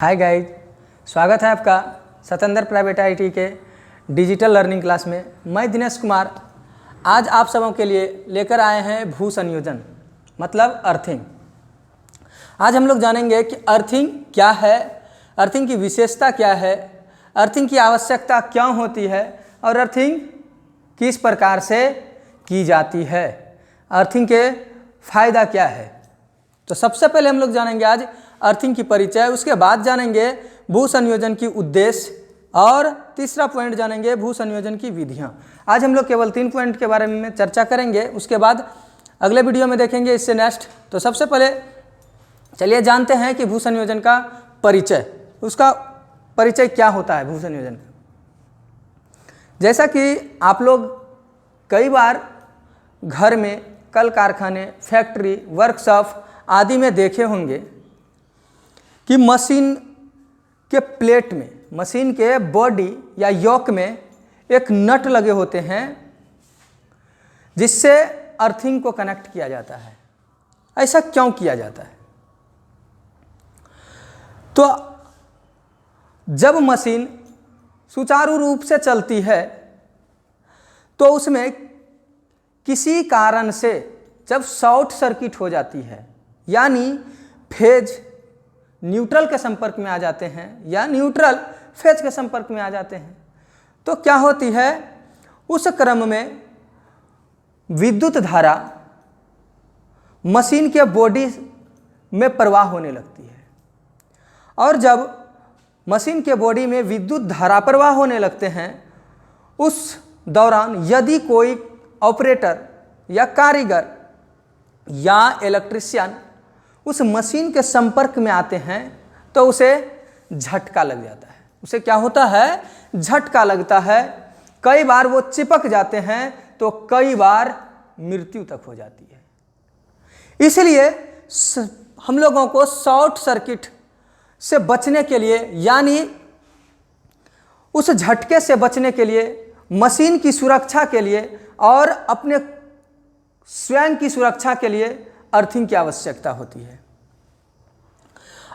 Hi guys, स्वागत है आपका सतेंद्र प्राइवेट आईटी के डिजिटल लर्निंग क्लास में। मैं दिनेश कुमार आज आप सबों के लिए लेकर आए हैं भू संयोजन मतलब अर्थिंग। आज हम लोग जानेंगे कि अर्थिंग क्या है, अर्थिंग की विशेषता क्या है, अर्थिंग की आवश्यकता क्यों होती है और अर्थिंग किस प्रकार से की जाती है, अर्थिंग के फायदा क्या है। तो सबसे पहले हम लोग जानेंगे आज अर्थिंग की परिचय, उसके बाद जानेंगे भू संयोजन की उद्देश्य और तीसरा पॉइंट जानेंगे भू संयोजन की विधियां। आज हम लोग केवल 3 पॉइंट के बारे में चर्चा करेंगे, उसके बाद अगले वीडियो में देखेंगे इससे नेक्स्ट। तो सबसे पहले चलिए जानते हैं कि भू संयोजन का परिचय, उसका परिचय क्या होता है भू संयोजन का। जैसा कि आप लोग कई बार घर में, कल कारखाने, फैक्ट्री, वर्कशॉप आदि में देखे होंगे कि मशीन के प्लेट में, मशीन के बॉडी या योक में एक नट लगे होते हैं जिससे अर्थिंग को कनेक्ट किया जाता है। ऐसा क्यों किया जाता है? तो जब मशीन सुचारू रूप से चलती है तो उसमें किसी कारण से जब शॉर्ट सर्किट हो जाती है, यानी फेज न्यूट्रल के संपर्क में आ जाते हैं या न्यूट्रल फेज के संपर्क में आ जाते हैं, तो क्या होती है, उस क्रम में विद्युत धारा मशीन के बॉडी में प्रवाह होने लगती है। और जब मशीन के बॉडी में विद्युत धारा प्रवाह होने लगते हैं, उस दौरान यदि कोई ऑपरेटर या कारीगर या इलेक्ट्रिशियन उस मशीन के संपर्क में आते हैं तो उसे झटका लग जाता है। उसे क्या होता है? झटका लगता है। कई बार वो चिपक जाते हैं तो कई बार मृत्यु तक हो जाती है। इसलिए हम लोगों को शॉर्ट सर्किट से बचने के लिए, यानी उस झटके से बचने के लिए, मशीन की सुरक्षा के लिए और अपने स्वयं की सुरक्षा के लिए अर्थिंग की आवश्यकता होती है।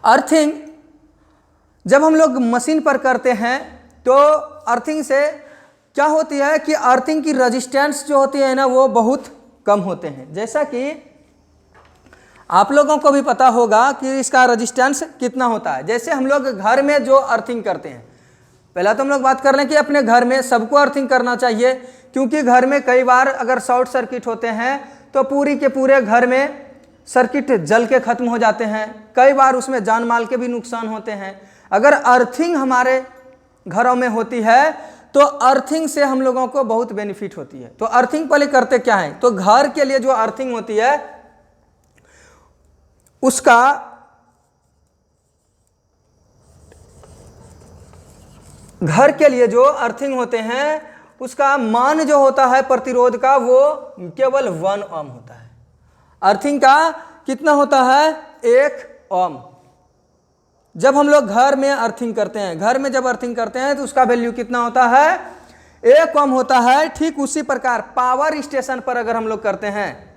अर्थिंग जब हम लोग मशीन पर करते हैं तो अर्थिंग से क्या होती है कि अर्थिंग की रेजिस्टेंस जो होती है ना, वो बहुत कम होते हैं। जैसा कि आप लोगों को भी पता होगा कि इसका रेजिस्टेंस कितना होता है। जैसे हम लोग घर में जो अर्थिंग करते हैं, पहला तो हम लोग बात कर लें कि अपने घर में सबको अर्थिंग करना चाहिए, क्योंकि घर में कई बार अगर शॉर्ट सर्किट होते हैं तो पूरी के पूरे घर में सर्किट जल के खत्म हो जाते हैं। कई बार उसमें जान माल के भी नुकसान होते हैं। अगर अर्थिंग हमारे घरों में होती है तो अर्थिंग से हम लोगों को बहुत बेनिफिट होती है। तो अर्थिंग पहले करते क्या है, तो घर के लिए जो अर्थिंग होती है उसका घर के लिए जो अर्थिंग होते हैं उसका मान जो होता है प्रतिरोध का, वो केवल 1 ओम होता है। अर्थिंग का कितना होता है? 1 ओम। जब हम लोग घर में अर्थिंग करते हैं, घर में जब अर्थिंग करते हैं तो उसका वैल्यू कितना होता है? 1 ओम होता है। ठीक उसी प्रकार पावर स्टेशन पर अगर हम लोग करते हैं,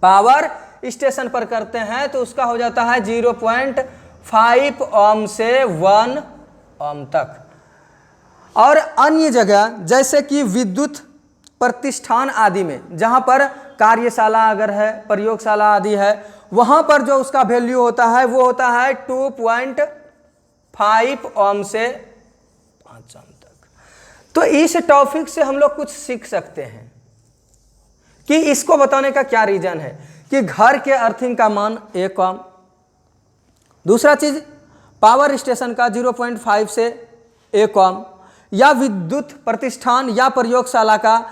पावर स्टेशन पर करते हैं तो उसका हो जाता है 0.5 ओम से 1 ओम तक। और अन्य जगह जैसे कि विद्युत प्रतिष्ठान आदि में, जहां पर कार्यशाला अगर है, प्रयोगशाला आदि है, वहां पर जो उसका वैल्यू होता है वो होता है 2.5 ओम से 5 ओम तक। तो इस टॉपिक से हम लोग कुछ सीख सकते हैं कि इसको बताने का क्या रीजन है कि घर के अर्थिंग का मान 1 ओम। दूसरा चीज पावर स्टेशन का 0.5 से 1 ओम, या विद्युत प्रतिष्ठान या प्रयोगशाला का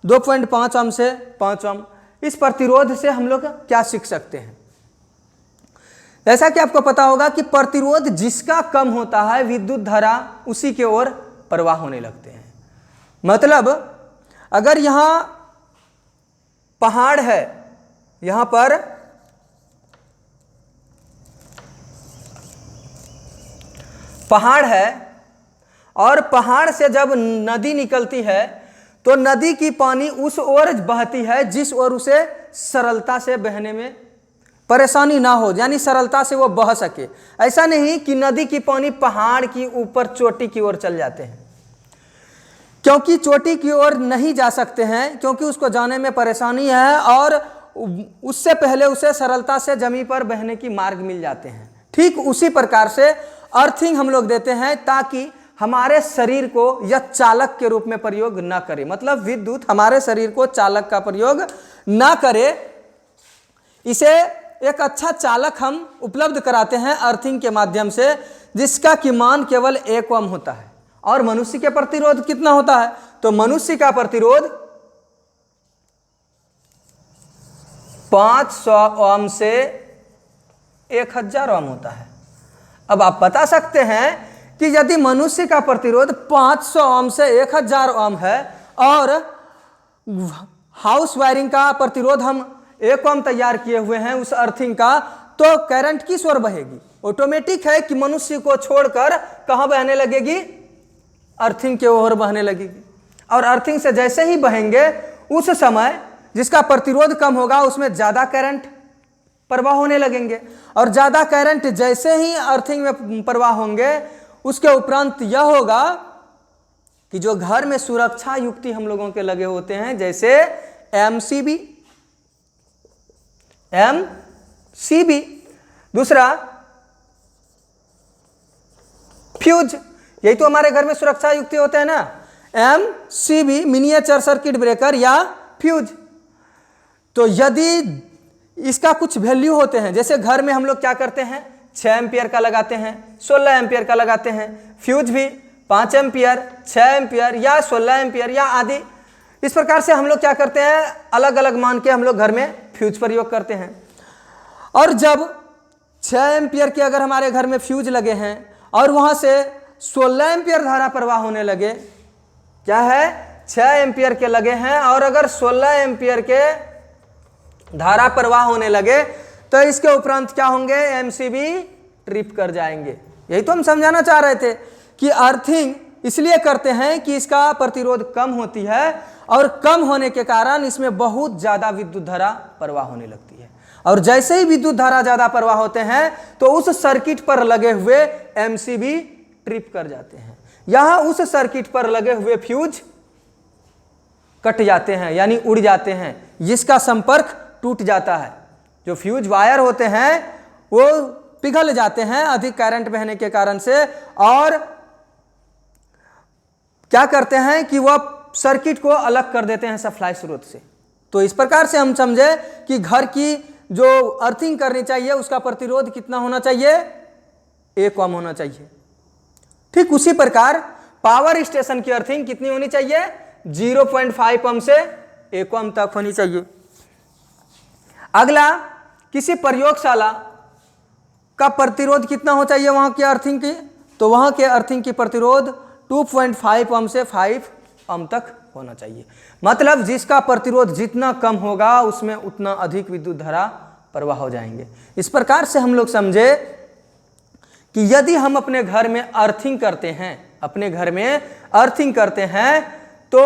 2.5 ओम से 5 ओम। इस प्रतिरोध से हम लोग क्या सीख सकते हैं? जैसा कि आपको पता होगा कि प्रतिरोध जिसका कम होता है, विद्युत धारा उसी के ओर प्रवाह होने लगते हैं। मतलब अगर यहां पहाड़ है, यहां पर पहाड़ है और पहाड़ से जब नदी निकलती है तो नदी की पानी उस ओर बहती है जिस ओर उसे सरलता से बहने में परेशानी ना हो, यानी सरलता से वो बह सके। ऐसा नहीं कि नदी की पानी पहाड़ की ऊपर चोटी की ओर चल जाते हैं, क्योंकि चोटी की ओर नहीं जा सकते हैं, क्योंकि उसको जाने में परेशानी है और उससे पहले उसे सरलता से जमीन पर बहने की मार्ग मिल जाते हैं। ठीक उसी प्रकार से अर्थिंग हम लोग देते हैं ताकि हमारे शरीर को यह चालक के रूप में प्रयोग ना करे, मतलब विद्युत हमारे शरीर को चालक का प्रयोग ना करे, इसे एक अच्छा चालक हम उपलब्ध कराते हैं अर्थिंग के माध्यम से, जिसका की मान केवल 1 ओम होता है। और मनुष्य के प्रतिरोध कितना होता है? तो मनुष्य का प्रतिरोध 500 ओम से 1000 ओम होता है। अब आप बता सकते हैं कि यदि मनुष्य का प्रतिरोध 500 ओम से 1000 ओम है और हाउस वायरिंग का प्रतिरोध हम 1 ओम तैयार किए हुए हैं उस अर्थिंग का, तो करंट किस ओर बहेगी? ऑटोमेटिक है कि मनुष्य को छोड़कर कहां बहने लगेगी? अर्थिंग के ओर बहने लगेगी। और अर्थिंग से जैसे ही बहेंगे उस समय जिसका प्रतिरोध कम होगा उसमें ज्यादा करंट प्रवाह होने लगेंगे, और ज्यादा करंट जैसे ही अर्थिंग में प्रवाह होंगे उसके उपरांत यह होगा कि जो घर में सुरक्षा युक्ति हम लोगों के लगे होते हैं, जैसे एमसीबी, दूसरा फ्यूज, यही तो हमारे घर में सुरक्षा युक्ति होते हैं ना, एमसीबी मिनिएचर सर्किट ब्रेकर या फ्यूज। तो यदि इसका कुछ वैल्यू होते हैं, जैसे घर में हम लोग क्या करते हैं, 6 एम्पियर का लगाते हैं, 16 एम्पियर का लगाते हैं, फ्यूज भी 5 एम्पियर, 6 एम्पियर या 16 एम्पियर या आदि, इस प्रकार से हम लोग क्या करते हैं, अलग अलग मान के हम लोग घर में फ्यूज प्रयोग करते हैं। और जब 6 एम्पियर के अगर हमारे घर में फ्यूज लगे हैं और वहां से 16 एम्पियर धारा प्रवाह होने लगे, क्या है, 6 एम्पियर के लगे हैं और अगर 16 एम्पियर के धारा प्रवाह होने लगे तो इसके उपरांत क्या होंगे, एमसीबी ट्रिप कर जाएंगे। यही तो हम समझाना चाह रहे थे कि अर्थिंग इसलिए करते हैं कि इसका प्रतिरोध कम होती है और कम होने के कारण इसमें बहुत ज्यादा विद्युत धारा प्रवाह होने लगती है, और जैसे ही विद्युत धारा ज्यादा प्रवाह होते हैं तो उस सर्किट पर लगे हुए एमसीबी ट्रिप कर जाते हैं। यहां उस सर्किट पर लगे हुए फ्यूज कट जाते हैं, यानी उड़ जाते हैं, जिसका संपर्क टूट जाता है। जो फ्यूज वायर होते हैं वो पिघल जाते हैं अधिक करंट बहने के कारण से, और क्या करते हैं कि वह सर्किट को अलग कर देते हैं सप्लाई स्रोत से। तो इस प्रकार से हम समझे कि घर की जो अर्थिंग करनी चाहिए उसका प्रतिरोध कितना होना चाहिए, 1 ओम होना चाहिए। ठीक उसी प्रकार पावर स्टेशन की अर्थिंग कितनी होनी चाहिए, 0.5 ओम से 1 ओम तक होनी चाहिए। अगला, किसी प्रयोगशाला का प्रतिरोध कितना हो चाहिए वहां की अर्थिंग की, तो वहां के अर्थिंग की प्रतिरोध 2.5 ओम से 5 ओम तक होना चाहिए। मतलब जिसका प्रतिरोध जितना कम होगा उसमें उतना अधिक विद्युत धारा प्रवाह हो जाएंगे। इस प्रकार से हम लोग समझे कि यदि हम अपने घर में अर्थिंग करते हैं, अपने घर में अर्थिंग करते हैं, तो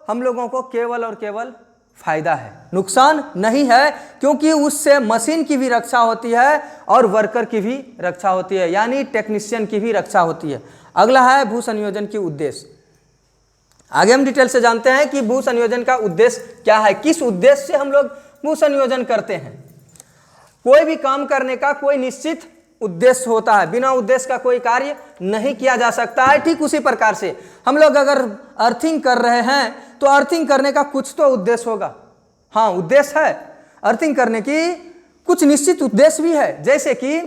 हम लोगों को केवल और केवल फायदा है, नुकसान नहीं है, क्योंकि उससे मशीन की भी रक्षा होती है और वर्कर की भी रक्षा होती है, यानी टेक्नीशियन की भी रक्षा होती है। अगला है भू संयोजन की उद्देश्य। आगे हम डिटेल से जानते हैं कि भू संयोजन का उद्देश्य क्या है, किस उद्देश्य से हम लोग भू संयोजन करते हैं। कोई भी काम करने का कोई निश्चित उद्देश्य होता है, बिना उद्देश्य का कोई कार्य नहीं किया जा सकता है। ठीक उसी प्रकार से हम लोग अगर अर्थिंग कर रहे हैं तो अर्थिंग करने का कुछ तो उद्देश्य होगा। हाँ, उद्देश्य है अर्थिंग करने की, कुछ निश्चित उद्देश्य भी है। जैसे कि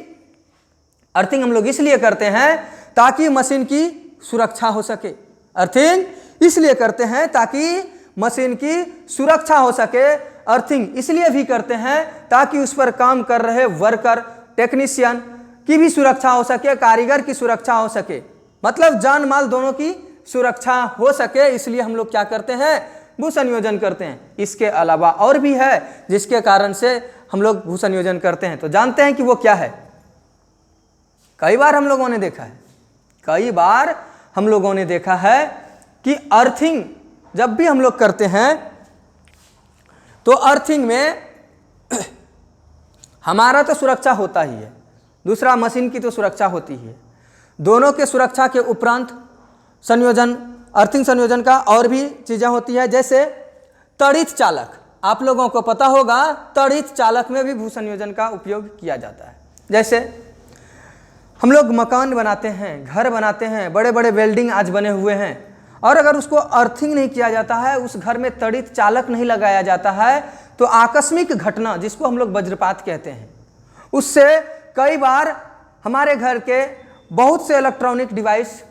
अर्थिंग हम लोग इसलिए करते हैं ताकि मशीन की सुरक्षा हो सके, अर्थिंग इसलिए करते हैं ताकि मशीन की सुरक्षा हो सके, अर्थिंग इसलिए भी करते हैं ताकि उस पर काम कर रहे वर्कर टेक्नीशियन की भी सुरक्षा हो सके, कारीगर की सुरक्षा हो सके, मतलब जान माल दोनों की सुरक्षा हो सके। इसलिए हम लोग क्या करते हैं, भू संयोजन करते हैं। इसके अलावा और भी है जिसके कारण से हम लोग भू संयोजन करते हैं, तो जानते हैं कि वो क्या है। कई बार हम लोगों ने देखा है कि अर्थिंग जब भी हम लोग करते हैं तो अर्थिंग में हमारा तो सुरक्षा होता ही है, दूसरा मशीन की तो सुरक्षा होती ही है। दोनों के सुरक्षा के उपरांत संयोजन, अर्थिंग संयोजन का और भी चीज़ें होती है, जैसे तड़ित चालक। आप लोगों को पता होगा तड़ित चालक में भी भू संयोजन का उपयोग किया जाता है। जैसे हम लोग मकान बनाते हैं, घर बनाते हैं, बड़े बड़े बिल्डिंग आज बने हुए हैं, और अगर उसको अर्थिंग नहीं किया जाता है, उस घर में तड़ित चालक नहीं लगाया जाता है, तो आकस्मिक घटना जिसको हम लोग वज्रपात कहते हैं, उससे कई बार हमारे घर के बहुत से इलेक्ट्रॉनिक डिवाइस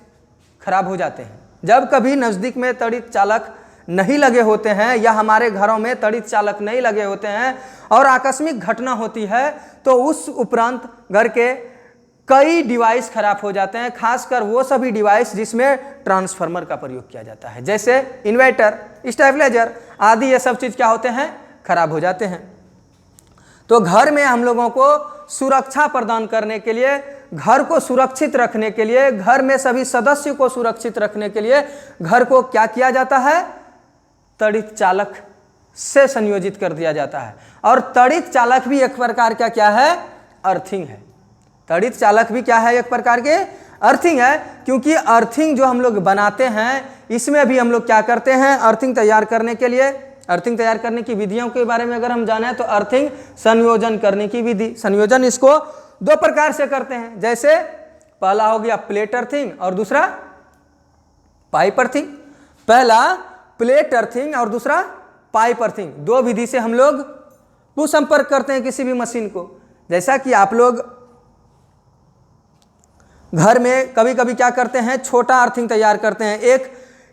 खराब हो जाते हैं। जब कभी नज़दीक में तड़ित चालक नहीं लगे होते हैं या हमारे घरों में तड़ित चालक नहीं लगे होते हैं और आकस्मिक घटना होती है, तो उस उपरांत घर के कई डिवाइस खराब हो जाते हैं, खासकर वो सभी डिवाइस जिसमें ट्रांसफार्मर का प्रयोग किया जाता है, जैसे इन्वर्टर, स्टेबलाइजर आदि। ये सब चीज़ क्या होते हैं, खराब हो जाते हैं। तो घर में हम लोगों को सुरक्षा प्रदान करने के लिए, घर को सुरक्षित रखने के लिए, घर में सभी सदस्यों को सुरक्षित रखने के लिए घर को क्या किया जाता है, तड़ित चालक से संयोजित कर दिया जाता है। और तड़ित चालक भी एक प्रकार का क्या है, अर्थिंग है। तड़ित चालक भी क्या है, एक प्रकार के अर्थिंग है, क्योंकि अर्थिंग जो हम लोग बनाते हैं इसमें भी हम लोग क्या करते हैं, अर्थिंग तैयार करने के लिए, अर्थिंग तैयार करने की विधियों के बारे में अगर हम जाने तो अर्थिंग संयोजन करने की विधि। संयोजन इसको दो प्रकार से करते हैं, जैसे पहला हो गया प्लेट अर्थिंग और दूसरा पाइप अर्थिंग। पहला प्लेट अर्थिंग और दूसरा पाइप अर्थिंग, दो विधि से हम लोग भूसंपर्क करते हैं किसी भी मशीन को। जैसा कि आप लोग घर में कभी कभी क्या करते हैं, छोटा अर्थिंग तैयार करते हैं, एक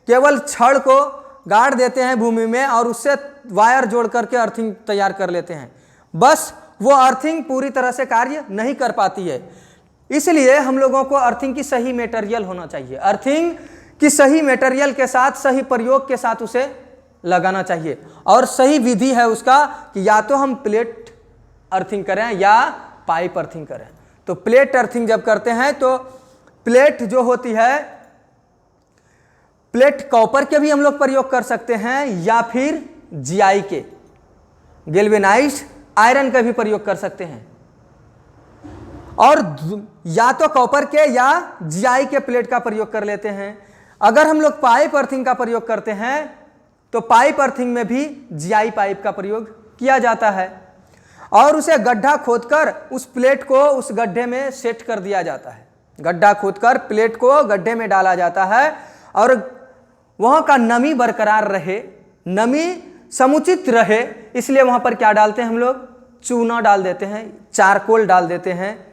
केवल छड़ को गाड़ देते हैं भूमि में और उससे वायर जोड़ करके अर्थिंग तैयार कर लेते हैं। बस वो अर्थिंग पूरी तरह से कार्य नहीं कर पाती है, इसलिए हम लोगों को अर्थिंग की सही मटेरियल होना चाहिए। अर्थिंग की सही मटेरियल के साथ, सही प्रयोग के साथ उसे लगाना चाहिए, और सही विधि है उसका कि या तो हम प्लेट अर्थिंग करें या पाइप अर्थिंग करें। तो प्लेट अर्थिंग जब करते हैं तो प्लेट जो होती है, प्लेट कॉपर के भी हम लोग प्रयोग कर सकते हैं या फिर जीआई के, गैल्वेनाइज्ड आयरन का भी प्रयोग कर सकते हैं, और या तो कॉपर के या जीआई के प्लेट का प्रयोग कर लेते हैं। अगर हम लोग पाइप अर्थिंग का प्रयोग करते हैं तो पाइप अर्थिंग में भी जीआई पाइप का प्रयोग किया जाता है, और उसे गड्ढा खोदकर उस प्लेट को उस गड्ढे में सेट कर दिया जाता है। गड्ढा खोदकर प्लेट को गड्ढे में डाला जाता है और वहाँ का नमी बरकरार रहे, नमी समुचित रहे, इसलिए वहाँ पर क्या डालते हैं हम लोग, चूना डाल देते हैं, चारकोल डाल देते हैं,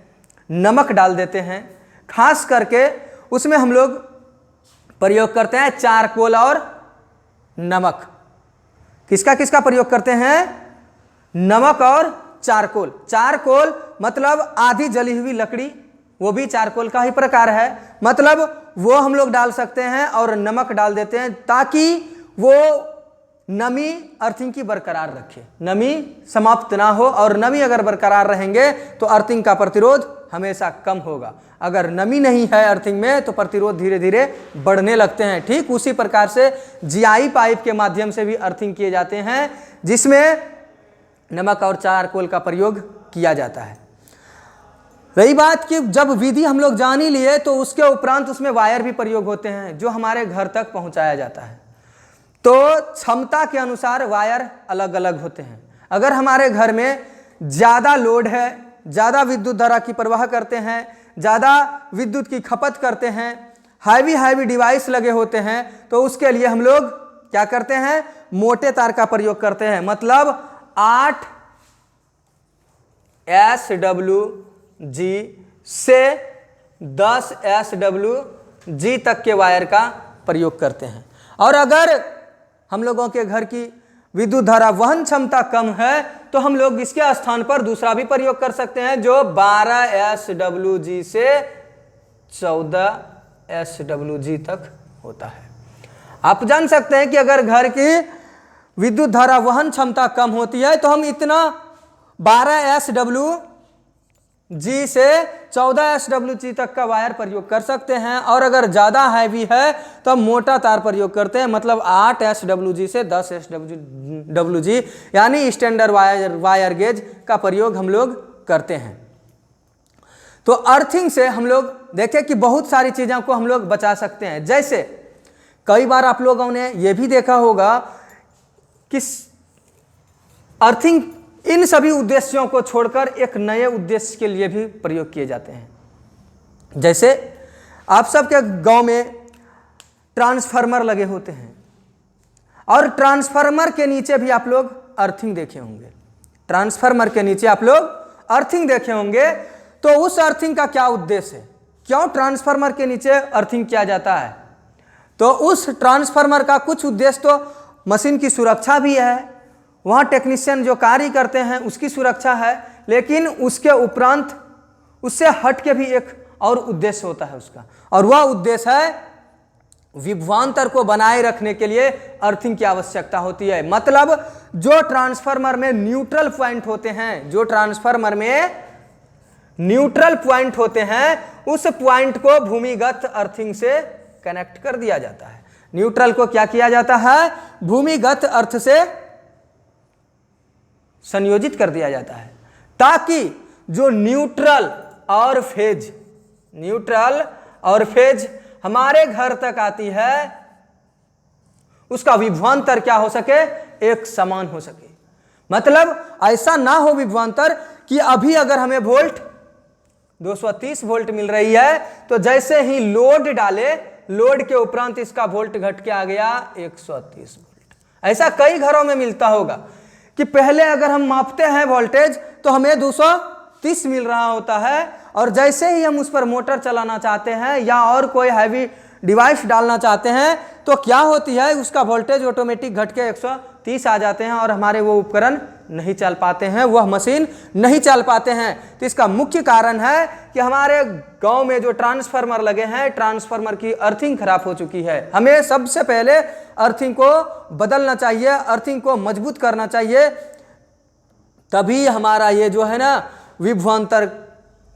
नमक डाल देते हैं। खास करके उसमें हम लोग प्रयोग करते हैं चारकोल और नमक। किसका किसका प्रयोग करते हैं, नमक और चारकोल। चारकोल मतलब आधी जली हुई लकड़ी, वो भी चारकोल का ही प्रकार है, मतलब वो हम लोग डाल सकते हैं, और नमक डाल देते हैं ताकि वो नमी अर्थिंग की बरकरार रखे, नमी समाप्त ना हो। और नमी अगर बरकरार रहेंगे तो अर्थिंग का प्रतिरोध हमेशा कम होगा। अगर नमी नहीं है अर्थिंग में तो प्रतिरोध धीरे धीरे बढ़ने लगते हैं। ठीक उसी प्रकार से जीआई पाइप के माध्यम से भी अर्थिंग किए जाते हैं, जिसमें नमक और चारकोल का प्रयोग किया जाता है। रही बात कि जब विधि हम लोग जान ही लिए तो उसके उपरांत उसमें वायर भी प्रयोग होते हैं जो हमारे घर तक पहुंचाया जाता है। तो क्षमता के अनुसार वायर अलग अलग होते हैं। अगर हमारे घर में ज़्यादा लोड है, ज़्यादा विद्युत धारा की प्रवाह करते हैं, ज़्यादा विद्युत की खपत करते हैं, हैवी डिवाइस लगे होते हैं, तो उसके लिए हम लोग क्या करते हैं, मोटे तार का प्रयोग करते हैं। मतलब 8 SWG से 10 SWG तक के वायर का प्रयोग करते हैं। और अगर हम लोगों के घर की विद्युत धारा वहन क्षमता कम है तो हम लोग इसके स्थान पर दूसरा भी प्रयोग कर सकते हैं जो 12 SWG से 14 SWG तक होता है। आप जान सकते हैं कि अगर घर की विद्युत धारा वहन क्षमता कम होती है तो हम इतना 12 SWG से 14 SWG तक का वायर प्रयोग कर सकते हैं। और अगर ज़्यादा हैवी है तो हम मोटा तार प्रयोग करते हैं, मतलब 8 SWG से 10 SWG यानी स्टैंडर्ड वायर गेज का प्रयोग हम लोग करते हैं। तो अर्थिंग से हम लोग देखें कि बहुत सारी चीज़ों को हम लोग बचा सकते हैं। जैसे कई बार आप लोगों ने ये भी देखा होगा कि अर्थिंग इन सभी उद्देश्यों को छोड़कर एक नए उद्देश्य के लिए भी प्रयोग किए जाते हैं। जैसे आप सबके गांव में ट्रांसफार्मर लगे होते हैं और ट्रांसफार्मर के नीचे भी आप लोग अर्थिंग देखे होंगे। ट्रांसफार्मर के नीचे आप लोग अर्थिंग देखे होंगे। तो उस अर्थिंग का क्या उद्देश्य है, क्यों ट्रांसफार्मर के नीचे अर्थिंग किया जाता है? तो उस ट्रांसफार्मर का कुछ उद्देश्य तो मशीन की सुरक्षा भी है, वहाँ टेक्नीशियन जो कार्य करते हैं उसकी सुरक्षा है, लेकिन उसके उपरांत उससे हट के भी एक और उद्देश्य होता है उसका, और वह उद्देश्य है विभवांतर को बनाए रखने के लिए अर्थिंग की आवश्यकता होती है। मतलब जो ट्रांसफार्मर में न्यूट्रल पॉइंट होते हैं, जो ट्रांसफार्मर में न्यूट्रल पॉइंट होते हैं, उस पॉइंट को भूमिगत अर्थिंग से कनेक्ट कर दिया जाता है। न्यूट्रल को क्या किया जाता है? भूमिगत अर्थ से संयोजित कर दिया जाता है, ताकि जो न्यूट्रल और फेज हमारे घर तक आती है उसका विभवांतर क्या हो सके? एक समान हो सके। मतलब ऐसा ना हो विभवांतर कि अभी अगर हमें वोल्ट 230 वोल्ट मिल रही है तो जैसे ही लोड डाले, लोड के उपरांत इसका वोल्ट घट के आ गया 130 वोल्ट। ऐसा कई घरों में मिलता होगा कि पहले अगर हम मापते हैं वोल्टेज तो हमें 230 मिल रहा होता है, और जैसे ही हम उस पर मोटर चलाना चाहते हैं या और कोई हैवी डिवाइस डालना चाहते हैं तो क्या होती है, उसका वोल्टेज ऑटोमेटिक घट के 130 आ जाते हैं और हमारे वो उपकरण नहीं चल पाते हैं, वह मशीन नहीं चल पाते हैं। तो इसका मुख्य कारण है कि हमारे गांव में जो ट्रांसफार्मर लगे हैं, ट्रांसफार्मर की अर्थिंग खराब हो चुकी है। हमें सबसे पहले अर्थिंग को बदलना चाहिए, अर्थिंग को मजबूत करना चाहिए, तभी हमारा ये जो है ना विभवांतर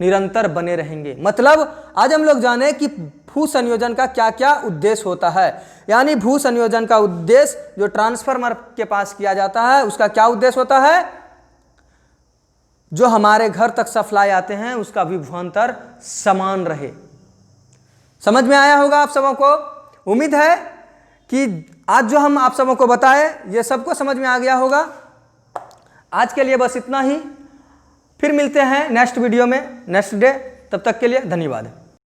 निरंतर बने रहेंगे। मतलब आज हम लोग जाने कि भू संयोजन का क्या क्या उद्देश्य होता है। यानी भू संयोजन का उद्देश्य जो ट्रांसफार्मर के पास किया जाता है उसका क्या उद्देश्य होता है? जो हमारे घर तक सप्लाई आते हैं उसका विभवांतर समान रहे। समझ में आया होगा आप सबों को? उम्मीद है कि आज जो हम आप सबों को बताए ये सबको समझ में आ गया होगा। आज के लिए बस इतना ही, फिर मिलते हैं नेक्स्ट वीडियो में नेक्स्ट डे। तब तक के लिए धन्यवाद।